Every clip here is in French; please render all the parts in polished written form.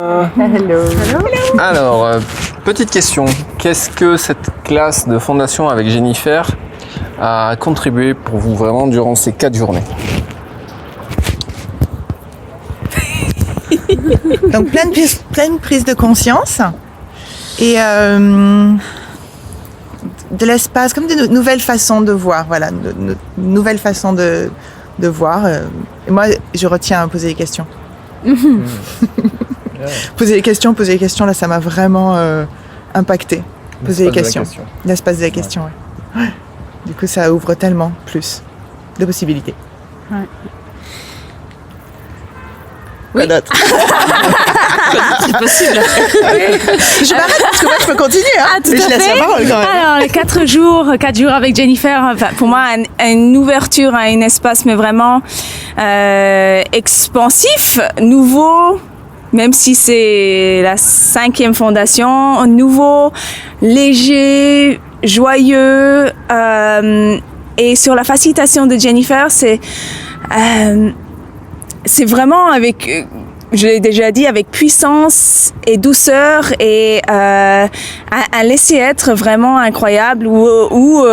Hello. Alors, petite question. Qu'est-ce que cette classe de fondation avec Jennifer a contribué pour vous vraiment durant ces 4 journées? Donc plein de prise de conscience et de l'espace, comme de nouvelles façons de voir, voilà, de nouvelles façons de voir. Et moi, je retiens à poser des questions. Poser des questions, là, ça m'a vraiment impacté. Poser des questions. L'espace de la question, ouais. Du coup, ça ouvre tellement plus de possibilités. Ouais. Quoi d'autre? C'est possible. Je m'arrête parce que moi, je peux continuer. Hein, Ah, tout mais à je laisse fait. la parole quand même. Alors, les 4 jours avec Jennifer, enfin, pour moi, une ouverture à un espace, mais vraiment expansif, nouveau, même si c'est la 5e fondation, nouveau, léger, joyeux. Et sur la facilitation de Jennifer, c'est vraiment avec, je l'ai déjà dit, avec puissance et douceur et un laisser-être vraiment incroyable où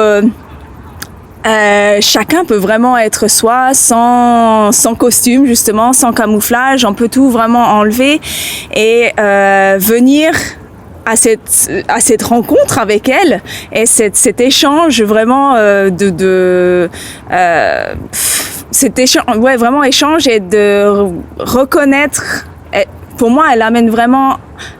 chacun peut vraiment être soi sans costume, justement, sans camouflage. On peut tout vraiment enlever et venir à cette rencontre avec elle et cet échange vraiment cet échange, ouais, vraiment échange et de reconnaître. Pour moi,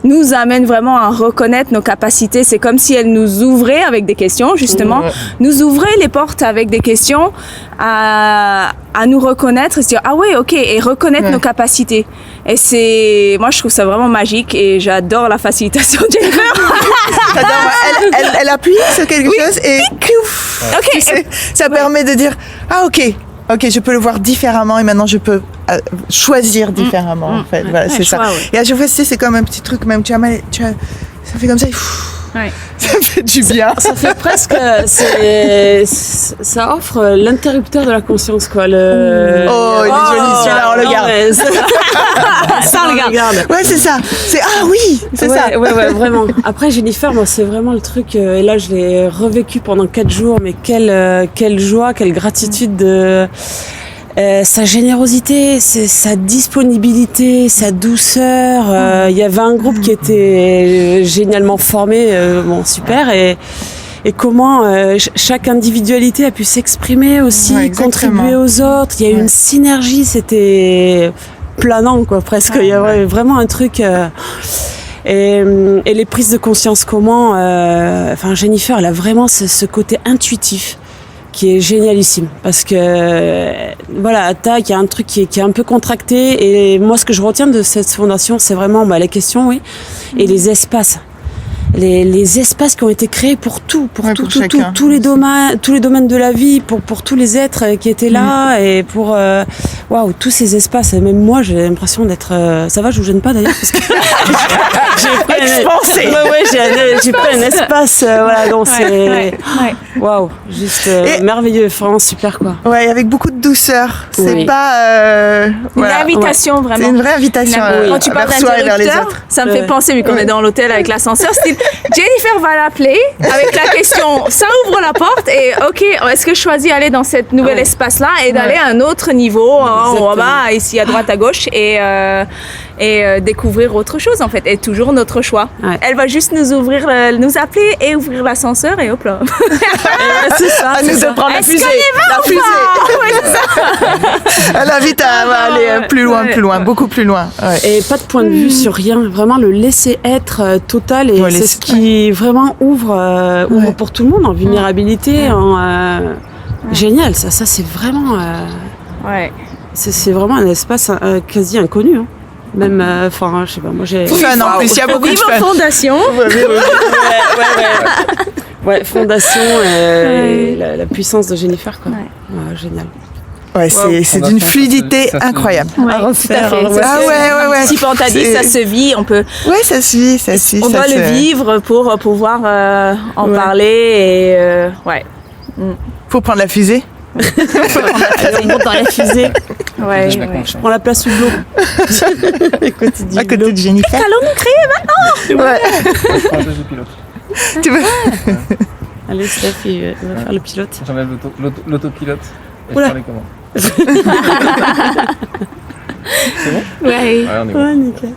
nous amène vraiment à reconnaître nos capacités. C'est comme si elle nous ouvrait avec des questions, justement, nous ouvrait les portes avec des questions à nous reconnaître et se dire ah ouais, ok, et reconnaître nos capacités. Et moi je trouve ça vraiment magique et j'adore la facilitation de Jennifer. Elle appuie sur quelque chose et Ok. ça permet de dire ah ok, je peux le voir différemment et maintenant je peux choisir différemment en fait. Voilà, c'est ça. Choix, ouais. Et à chaque fois c'est comme un petit truc même ça fait comme ça. Ouais. Ça fait du bien. Ça fait presque, ça offre l'interrupteur de la conscience, quoi. Oh, il est joli celui-là, on le garde. Ça, on le garde. Ouais, c'est ça. C'est ah oui, c'est ça. Ouais, vraiment. Après, Jennifer, moi, c'est vraiment le truc. Et là, je l'ai revécu pendant 4 jours, mais quelle joie, quelle gratitude de. Sa générosité, sa disponibilité, sa douceur. Il y avait un groupe qui était génialement formé, super, et comment chaque individualité a pu s'exprimer aussi, contribuer aux autres. Il y a eu une synergie, c'était planant, quoi, presque. Il y avait vraiment un truc. Et les prises de conscience, comment. Jennifer, elle a vraiment ce côté intuitif qui est génialissime parce que voilà, il y a un truc qui est un peu contracté et moi ce que je retiens de cette fondation c'est vraiment les questions et les espaces. Les espaces qui ont été créés pour tous les domaines de la vie, pour tous les êtres qui étaient là et pour tous ces espaces. Et même moi, j'ai l'impression d'être. Ça va, je vous gêne pas d'ailleurs parce que j'ai pris un espace. Donc c'est juste merveilleux, vraiment super quoi. Ouais, avec beaucoup de douceur. C'est pas une invitation vraiment. C'est une vraie invitation. Quand tu parles d'interrupteur, ça me fait penser, vu qu'on est dans l'hôtel avec l'ascenseur, c'est Jennifer va l'appeler avec la question, ça ouvre la porte et ok, est-ce que je choisis d'aller dans cet nouvel espace-là et d'aller à un autre niveau, en bas, ici à droite, à gauche et découvrir autre chose en fait, et toujours notre choix. Ouais. Elle va juste nous appeler et ouvrir l'ascenseur et hop là. C'est ça. Elle nous prendre la fusée. Elle invite à aller plus loin, beaucoup plus loin. Ouais. Et pas de point de vue sur rien, vraiment le laisser être total et c'est ce qui vraiment ouvre pour tout le monde en vulnérabilité, génial. Ça c'est vraiment. C'est vraiment un espace quasi inconnu. Hein. Même, je sais pas, moi j'ai. Fun en plus, il y a beaucoup de fun. Fondation. Ouais, fondation et la puissance de Jennifer, quoi. Ouais, génial. Ouais, c'est d'une fluidité incroyable. Ouais, tout à fait. Ouais. Si on t'a dit ça se vit, on peut. Ouais, ça se vit. On doit le vivre pour pouvoir en parler et Faut prendre la fusée. Allez, on monte dans la fusée. Ouais, Je mets ouais. confiance. On la place sous l'eau. À côté de Jennifer. Allons-nous créer Ouais. Je prends un test de pilote. Tu veux Allez, Steph, il va faire le pilote. J'enlève l'autopilote. Et Oula. je prends les commandes. C'est bon? Ouais. Ouais, on est bon. Ouais, nickel.